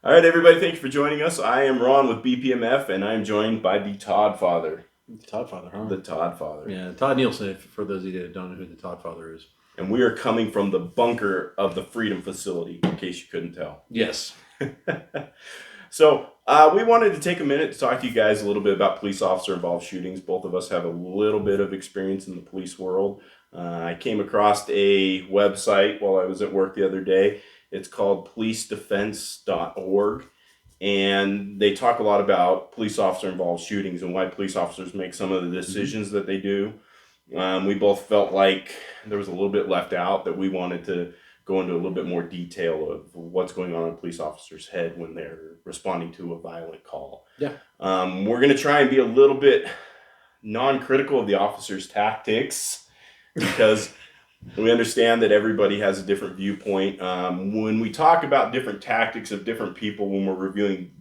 All right, everybody, thank you for joining us. I am Ron with BPMF, and I am joined by the Todd Father. The Todd Father, huh? The Todd Father. Yeah, Todd Nielsen, for those of you that don't know who the Todd Father is. And we are coming from the bunker of the Freedom Facility, in case you couldn't tell. Yes. So we wanted to take a minute to talk to you guys a little bit about police officer-involved shootings. Both of us have a little bit of experience in the police world. I came across a website while I was at work the other day. It's called policedefense.org, and they talk a lot about police officer-involved shootings and why police officers make some of the decisions that they do. We both felt like there was a little bit left out, that we wanted to go into a little bit more detail of what's going on in a police officer's head when they're responding to a violent call. Yeah. We're going to try and be a little bit non-critical of the officer's tactics, because we understand that everybody has a different viewpoint. When we talk about different tactics of different people, when we're reviewing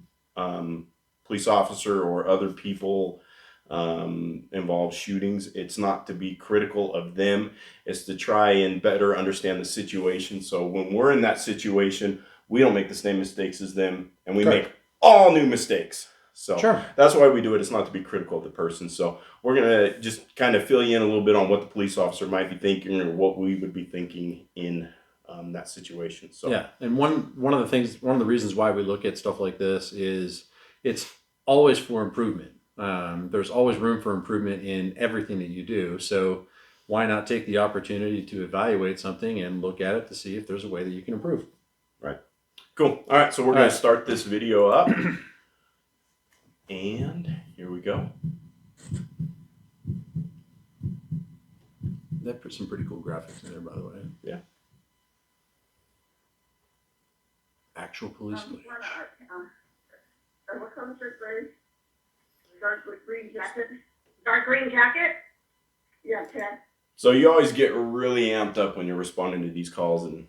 police officer or other people involved shootings, it's not to be critical of them. It's to try and better understand the situation. So when we're in that situation, we don't make the same mistakes as them, and we make all new mistakes. So that's why we do it. It's not to be critical of the person. So we're going to just kind of fill you in a little bit on what the police officer might be thinking, or what we would be thinking in that situation. So yeah, and one of the reasons why we look at stuff like this is it's always for improvement. There's always room for improvement in everything that you do. So why not take the opportunity to evaluate something and look at it to see if there's a way that you can improve? Right. Cool. All right. So we're going to start this video up. And here we go. They put some pretty cool graphics in there, by the way. Yeah. Actual police footage. What color shirt, Ray? Dark green jacket. Dark green jacket? Yeah, Ted. So you always get really amped up when you're responding to these calls in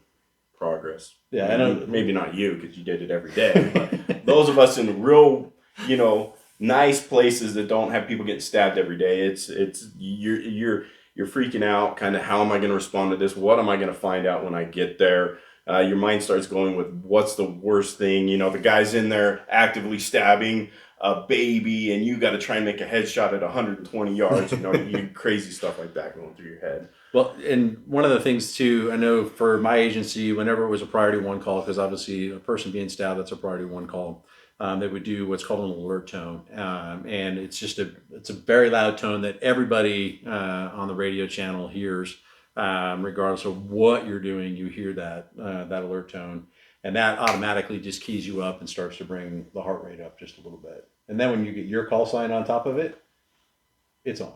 progress. Yeah, I know. Maybe not you, because you did it every day. But those of us in real, nice places that don't have people getting stabbed every day, it's you're freaking out. Kind of, how am I going to respond to this? What am I going to find out when I get there? Your mind starts going with, what's the worst thing? The guy's in there actively stabbing a baby, and you got to try and make a headshot at 120 yards. You crazy stuff like that going through your head. Well, and one of the things too, I know for my agency, whenever it was a priority one call, because obviously a person being stabbed, that's a priority one call. They would do what's called an alert tone, and it's a very loud tone that everybody on the radio channel hears, regardless of what you're doing. You hear that alert tone, and that automatically just keys you up and starts to bring the heart rate up just a little bit. And then when you get your call sign on top of it, it's on.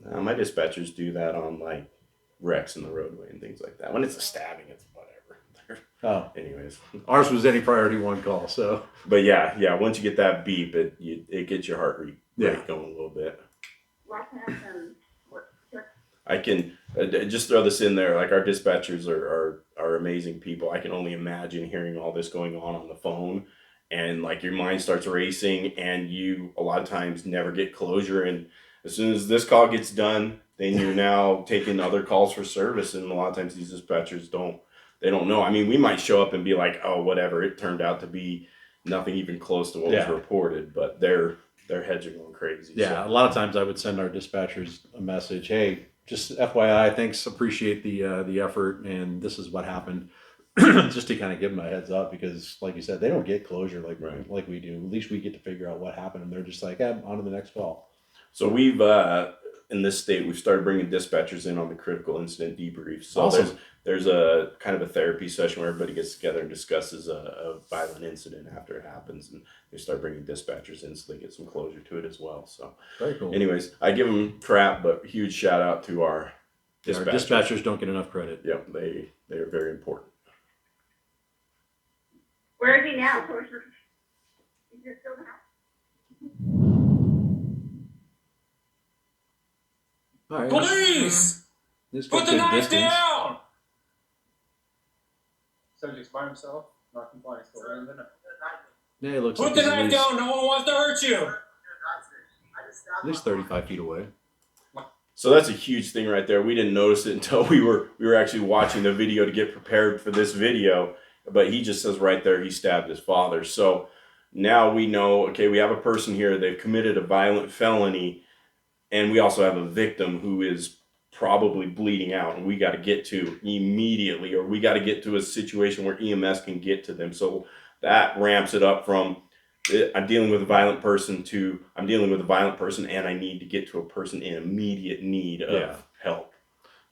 My dispatchers do that on like wrecks in the roadway and things like that. When it's a stabbing, it's whatever. Oh, anyways, ours was any priority one call. So, but yeah. Once you get that beep, it gets your heart rate going a little bit. What happened? I can just throw this in there. Like, our dispatchers are amazing people. I can only imagine hearing all this going on the phone, and like your mind starts racing, and you a lot of times never get closure. And as soon as this call gets done, then you're now taking other calls for service, and a lot of times these dispatchers don't know. I mean, we might show up and be like, oh, whatever. It turned out to be nothing even close to what was reported, but their heads are going crazy. Yeah, so a lot of times I would send our dispatchers a message, hey, just FYI, thanks, appreciate the effort, and this is what happened, just to kind of give them a heads up, because like you said, they don't get closure like we do. At least we get to figure out what happened, and they're just like, on to the next call. So we've in this state, we've started bringing dispatchers in on the critical incident debrief. So awesome. There's a kind of a therapy session where everybody gets together and discusses a violent incident after it happens, and they start bringing dispatchers in so they get some closure to it as well. So very cool. Anyways, I give them crap, but huge shout out to our dispatchers. Our dispatchers don't get enough credit. Yep, they are very important. Where is he now? He's just still now. All right. Police! Put the knife down! Subject's by himself, not complying, still running the knife. Yeah, it looks Put the knife down, no one wants to hurt you! At least 35 feet away. So that's a huge thing right there. We didn't notice it until we were actually watching the video to get prepared for this video. but he just says right there he stabbed his father. So now we know, okay, we have a person here, they've committed a violent felony, and we also have a victim who is probably bleeding out, and we got to get to immediately, or we got to get to a situation where EMS can get to them. So that ramps it up from I'm dealing with a violent person to I'm dealing with a violent person and I need to get to a person in immediate need of Yeah. help.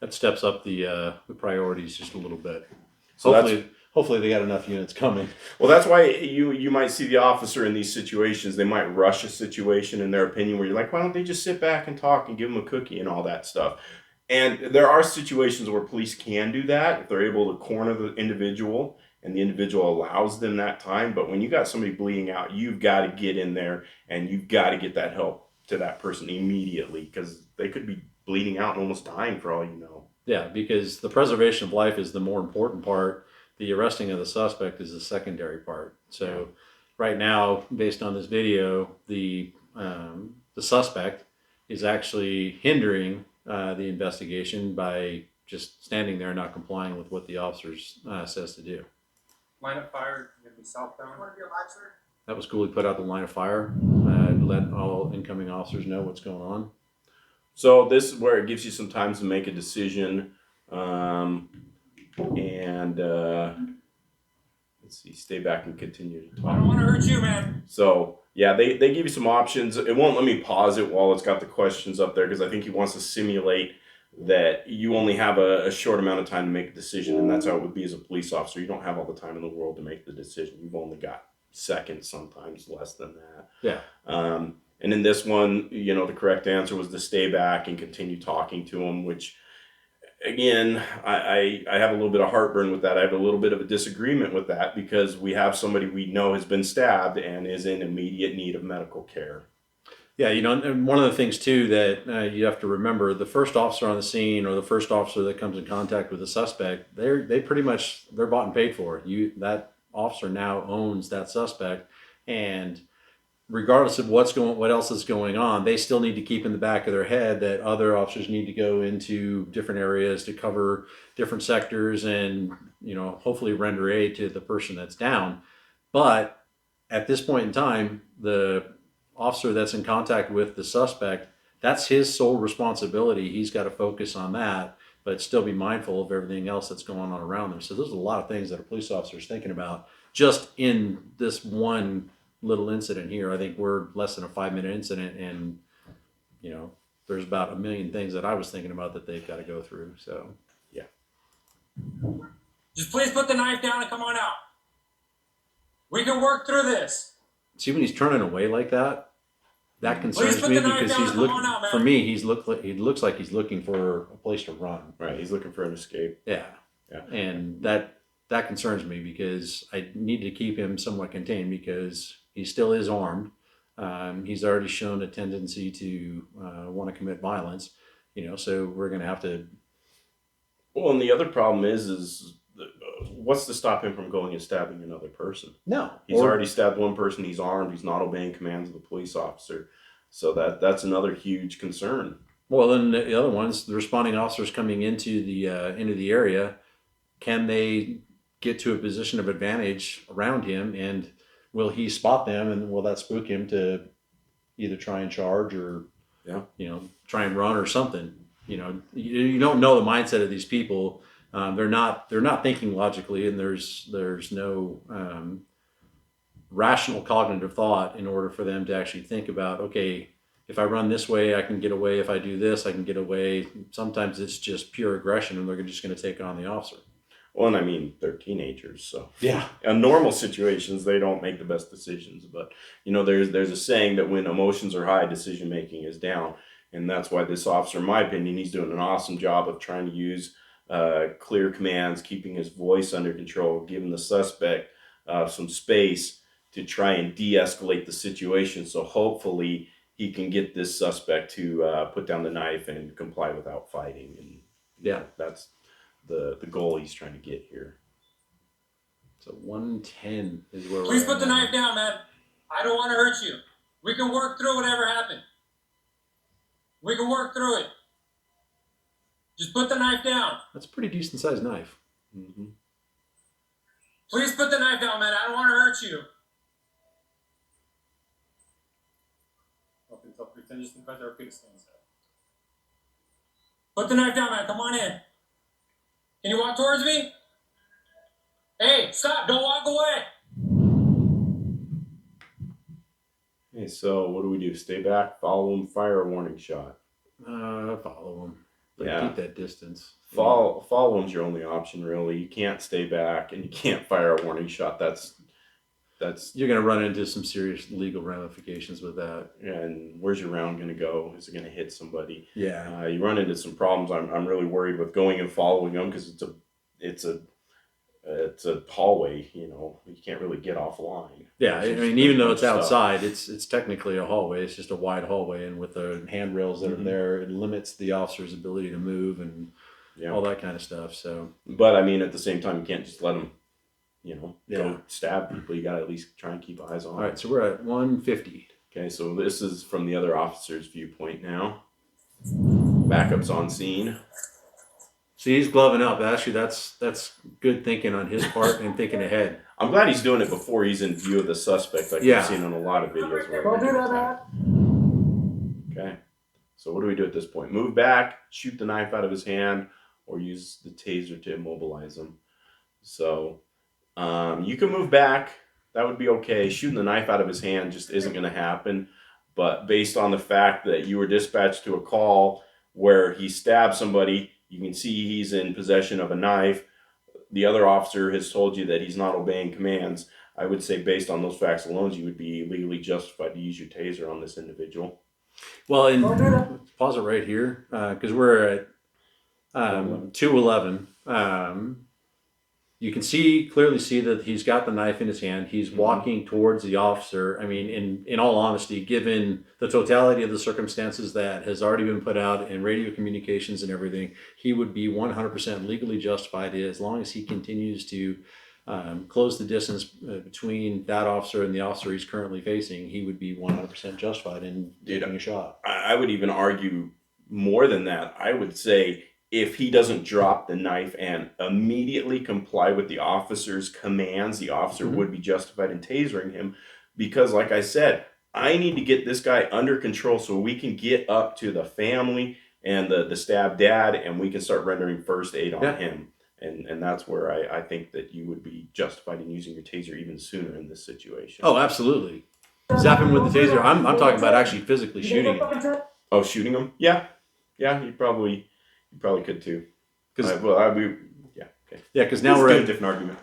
That steps up the priorities just a little bit. So Hopefully they got enough units coming. Well, that's why you might see the officer in these situations. They might rush a situation in their opinion where you're like, why don't they just sit back and talk and give them a cookie and all that stuff? And there are situations where police can do that if they're able to corner the individual and the individual allows them that time. But when you got somebody bleeding out, you've got to get in there and you've got to get that help to that person immediately because they could be bleeding out and almost dying for all you know. Yeah, because the preservation of life is the more important part. The arresting of the suspect is the secondary part. So right now, based on this video, the suspect is actually hindering the investigation by just standing there and not complying with what the officer says to do. Line of fire, gonna be southbound. That was cool. He put out the line of fire, let all incoming officers know what's going on. So this is where it gives you some time to make a decision. Let's see, stay back and continue to I talk. don't want to hurt you, man. So yeah, they give you some options. It won't let me pause it while it's got the questions up there because I think he wants to simulate that you only have a short amount of time to make a decision, and that's how it would be as a police officer. You don't have all the time in the world to make the decision. You've only got seconds, sometimes less than that. Yeah. And in this one, the correct answer was to stay back and continue talking to him, which again, I have a little bit of heartburn with that. I have a little bit of a disagreement with that because we have somebody we know has been stabbed and is in immediate need of medical care. Yeah, and one of the things too that you have to remember, the first officer on the scene or the first officer that comes in contact with the suspect, they're bought and paid for. That officer now owns that suspect, and regardless of what else is going on, they still need to keep in the back of their head that other officers need to go into different areas to cover different sectors and, hopefully render aid to the person that's down. But at this point in time, the officer that's in contact with the suspect, that's his sole responsibility. He's got to focus on that, but still be mindful of everything else that's going on around them. So there's a lot of things that a police officer is thinking about just in this one little incident here. I think we're less than a 5-minute incident, and there's about a million things that I was thinking about that they've got to go through. So Yeah. Just please put the knife down and come on out. We can work through this. see when he's turning away like that, that concerns put me the knife because down he's and looking. come on out, man. For me, he looks like he's looking for a place to run. Right. He's looking for an escape. Yeah. Yeah. And that concerns me because I need to keep him somewhat contained because he still is armed. He's already shown a tendency to want to commit violence, so we're going to have to. Well, and the other problem is what's to stop him from going and stabbing another person? No. He's already stabbed one person. He's armed. He's not obeying commands of the police officer. So that's another huge concern. Well, then the other ones, the responding officers coming into the area, can they get to a position of advantage around him, and will he spot them, and will that spook him to either try and charge or, try and run or something? You don't know the mindset of these people. They're not thinking logically, and there's no rational cognitive thought in order for them to actually think about, okay, if I run this way, I can get away. If I do this, I can get away. Sometimes it's just pure aggression, and they're just going to take on the officer. Well, and I mean, they're teenagers, so Yeah. in normal situations, they don't make the best decisions. But there's a saying that when emotions are high, decision making is down, and that's why this officer, in my opinion, he's doing an awesome job of trying to use clear commands, keeping his voice under control, giving the suspect some space to try and de-escalate the situation. So hopefully he can get this suspect to put down the knife and comply without fighting. And that's the goal he's trying to get here. So 110 is where Please we're put the at now. knife down, man. I don't want to hurt you. We can work through whatever happened. We can work through it. Just put the knife down. That's a pretty decent sized knife. Mm-hmm. Please put the knife down, man. I don't want to hurt you. Open top pretend just better pistons. Put the knife down, man. Come on in. Can you walk towards me? Hey, stop. Don't walk away. Okay, so what do we do? Stay back, follow him, fire a warning shot. Follow him. But Yeah. keep that distance. Follow him's your only option, really. You can't stay back and you can't fire a warning shot. That's You're going to run into some serious legal ramifications with that. and where's your round going to go? Is it going to hit somebody? Yeah. You run into some problems. I'm really worried with going and following them because it's a hallway. You know, you can't really get offline. Yeah, I There's mean, even though it's stuff. outside, it's technically a hallway. It's just a wide hallway, and with the handrails that are Mhm. there, it limits the officer's ability to move and Yeah. all that kind of stuff. So But I mean, at the same time, you can't just let them, go Yeah. stab people. You got to at least try and keep eyes on all them. right, so we're at 150. Okay, so this is from the other officer's viewpoint now. Backup's on scene. See, he's gloving up. Actually, that's good thinking on his part and thinking ahead. I'm glad he's doing it before he's in view of the suspect, like Yeah. we've seen in a lot of videos. Where Don't do that, man. Okay, so what do we do at this point? Move back, shoot the knife out of his hand, or use the taser to immobilize him. So you can move back. That would be okay. Shooting the knife out of his hand just isn't going to happen. But based on the fact that you were dispatched to a call where he stabbed somebody, you can see he's in possession of a knife. The other officer has told you that he's not obeying commands. I would say based on those facts alone, you would be legally justified to use your taser on this individual. Well, and Don't do that. pause it right here because we're at 211. You can clearly see that he's got the knife in his hand. He's walking towards the officer. I mean, in all honesty, given the totality of the circumstances that has already been put out in radio communications and everything, he would be 100% legally justified as long as he continues to close the distance between that officer and the officer he's currently facing. He would be 100% justified in taking a shot. I would even argue more than that. I would say if he doesn't drop the knife and immediately comply with the officer's commands, the officer would be justified in tasering him because, like I said, I need to get this guy under control so we can get up to the family and the stabbed dad and we can start rendering first aid on Yeah. him. And that's where I think that you would be justified in using your taser even sooner in this situation. Oh, absolutely. Zap him with the taser. I'm talking about actually physically shooting him. Oh, shooting him? Yeah. You probably could too. Because Okay. because now Let's we're do a at different argument.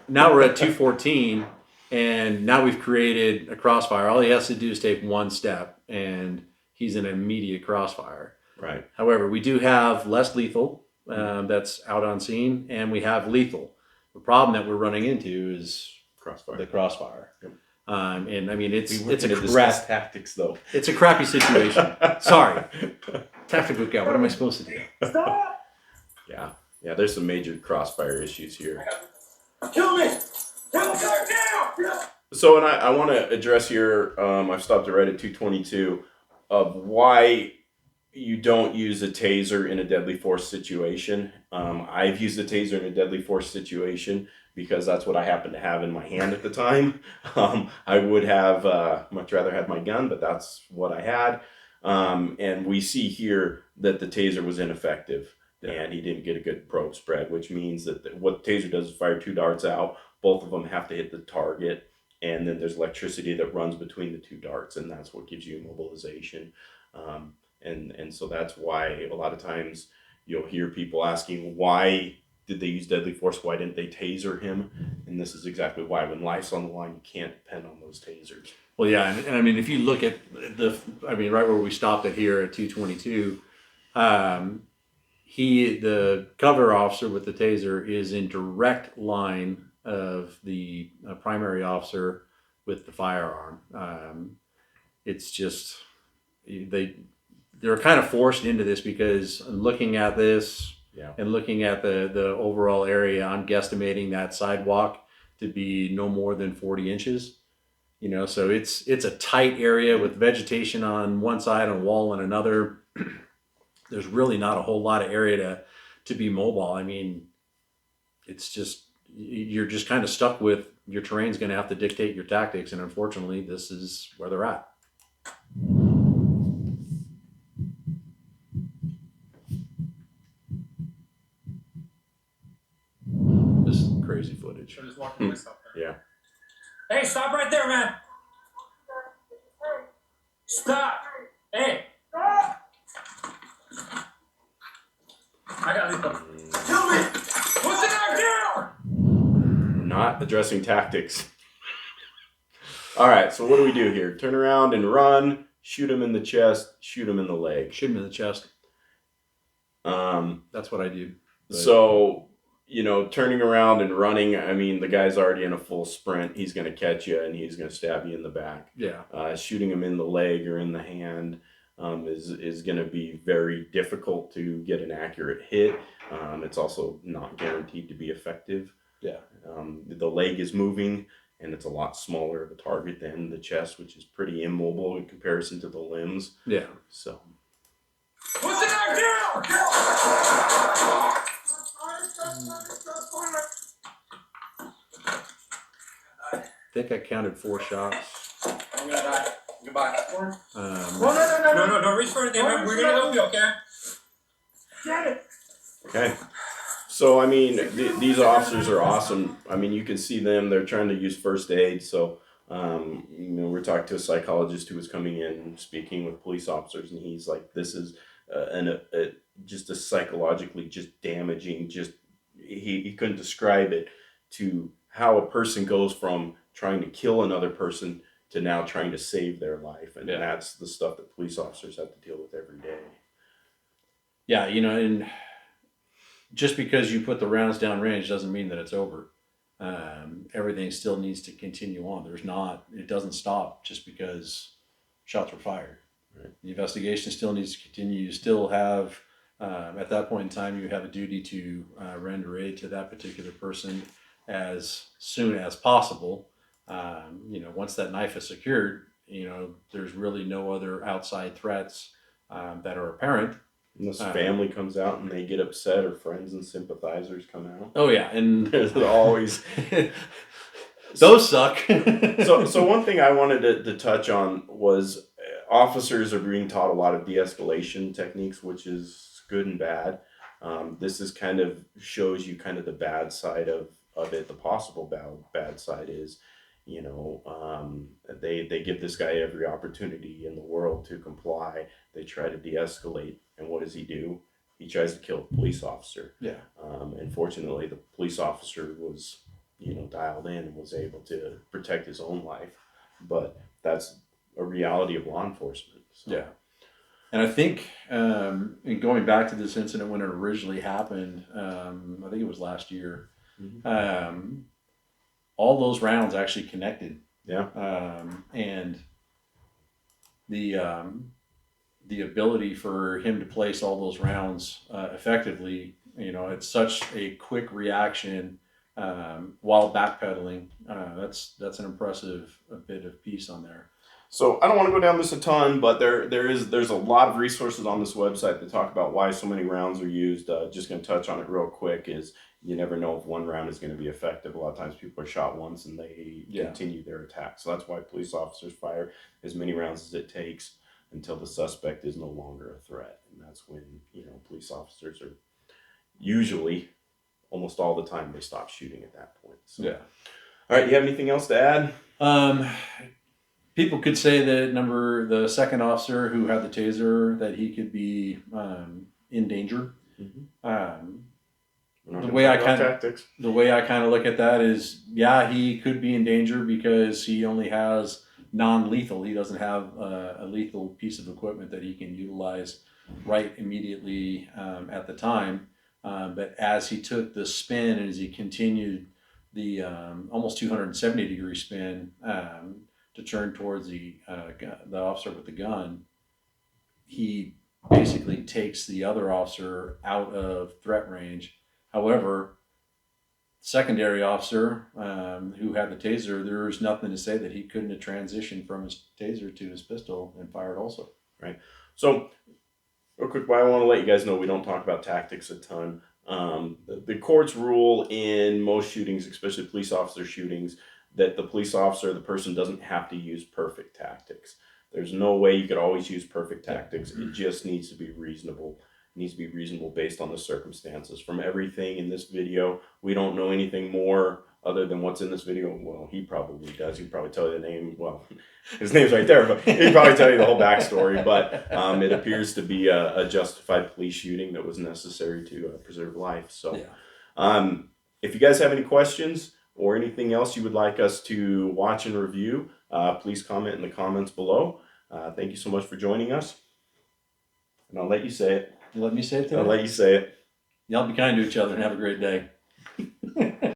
214, and now we've created a crossfire. All he has to do is take one step, and he's in an immediate crossfire. Right. However, we do have less lethal that's out on scene, and we have lethal. The problem that we're running into is Crossfire. the crossfire. Yep. And I mean, it's We a to discuss tactics though. it's a crappy situation. Sorry, tactical guy. What am I supposed to do? Stop! Yeah. There's some major crossfire issues here. Kill me. Kill me now. So, and I want to address here. I've stopped it right at 222 of why you don't use a taser in a deadly force situation. I've used a taser in a deadly force situation because that's what I happened to have in my hand at the time. I would have much rather had my gun, but that's what I had. And we see here that the taser was ineffective and he didn't get a good probe spread, which means that what the taser does is fire 2 darts out. Both of them have to hit the target. And then there's electricity that runs between the 2 darts, and that's what gives you immobilization. And so that's why a lot of times you'll hear people asking, why did they use deadly force? Why didn't they taser him? And this is exactly why. When life's on the line, you can't depend on those tasers. Well, yeah, and I mean, if you look at right where we stopped at here at 222, the cover officer with the taser is in direct line of the primary officer with the firearm. It's just they're kind of forced into this because looking at this Yeah. and looking at the overall area, I'm guesstimating that sidewalk to be no more than 40 inches. So it's a tight area with vegetation on one side and a wall on another. There's really not a whole lot of area to be mobile. I mean, it's just you're just kind of stuck with your terrain's going to have to dictate your tactics, and unfortunately, this is where they're at. This is crazy footage. So just walking myself there. Yeah. Hey, stop right there, man. Stop. Hey. I got these. Tell me. What's in our deal? Not addressing tactics. All right, so what do we do here? Turn around and run, shoot him in the chest, shoot him in the leg. Shoot him in the chest. That's what I do. But So, you know, turning around and running, I mean, the guy's already in a full sprint. He's going to catch you and he's going to stab you in the back. yeah, Shooting him in the leg or in the hand is going to be very difficult to get an accurate hit. It's also not guaranteed to be effective. yeah. The leg is moving, and it's a lot smaller of a target than the chest, which is pretty immobile in comparison to the limbs. Yeah. So, What's in our deal? I think I counted 4 shots. I'm gonna die. Goodbye. Um, No, don't reach for anything, man. We're gonna help you, okay? Get it. okay. So, I mean, these officers are awesome. I mean, you can see them. They're trying to use first aid. So, you know, we're talking to a psychologist who was coming in speaking with police officers, and he's like, this is just a psychologically just damaging, just he couldn't describe it, to how a person goes from trying to kill another person to now trying to save their life. And Yeah. that's the stuff that police officers have to deal with every day. yeah, you know, and just because you put the rounds down range doesn't mean that it's over. Everything still needs to continue on. It doesn't stop just because shots were fired. Right. The investigation still needs to continue. You still have, at that point in time, you have a duty to render aid to that particular person as soon as possible. You know, once that knife is secured, you know, there's really no other outside threats that are apparent. Unless family comes out and they get upset, or friends and sympathizers come out. Oh yeah, and There's always those suck. so one thing I wanted to touch on was officers are being taught a lot of de-escalation techniques, which is good and bad. This is kind of shows you kind of the bad side of it. The possible bad side is, you know, they give this guy every opportunity in the world to comply. They try to de-escalate, and what does he do? He tries to kill the police officer. Yeah. And fortunately, the police officer was, you know, dialed in and was able to protect his own life. But that's a reality of law enforcement. So. Yeah. And I think, in going back to this incident when it originally happened, I think it was last year, Mhm. all those rounds actually connected. Yeah. And the ability for him to place all those rounds effectively, you know, it's such a quick reaction while backpedaling. That's an impressive bit of piece on there. So I don't want to go down this a ton, but there's a lot of resources on this website that talk about why so many rounds are used. Just going to touch on it real quick. Is you never know if one round is going to be effective. A lot of times people are shot once and they continue their attack. So that's why police officers fire as many rounds as it takes until the suspect is no longer a threat. And that's when, you know, police officers are usually, almost all the time, they stop shooting at that point. So. Yeah. All right. Do you have anything else to add? People could say that the second officer who had the taser, that he could be in danger. Mm-hmm. The way I kind of look at that is, yeah, he could be in danger because he only has non-lethal. He doesn't have a lethal piece of equipment that he can utilize right immediately at the time. But as he took the spin and as he continued the almost 270 degree spin to turn towards the officer with the gun, he basically takes the other officer out of threat range. However, secondary officer who had the taser, there's nothing to say that he couldn't have transitioned from his taser to his pistol and fired also. Right. So, real quick, I want to let you guys know we don't talk about tactics a ton. The courts rule in most shootings, especially police officer shootings, that the police officer, the person doesn't have to use perfect tactics. There's no way you could always use perfect tactics. It just needs to be reasonable. It needs to be reasonable based on the circumstances. From everything in this video, we don't know anything more other than what's in this video. Well, he probably does. He'd probably tell you the name. Well, his name's right there, but he'd probably tell you the whole backstory. But it appears to be a justified police shooting that was necessary to preserve life. So, if you guys have any questions or anything else you would like us to watch and review, please comment in the comments below. Thank you so much for joining us. And I'll let you say it. You let me say it I'll today? let you say it. Y'all be kind to each other and have a great day.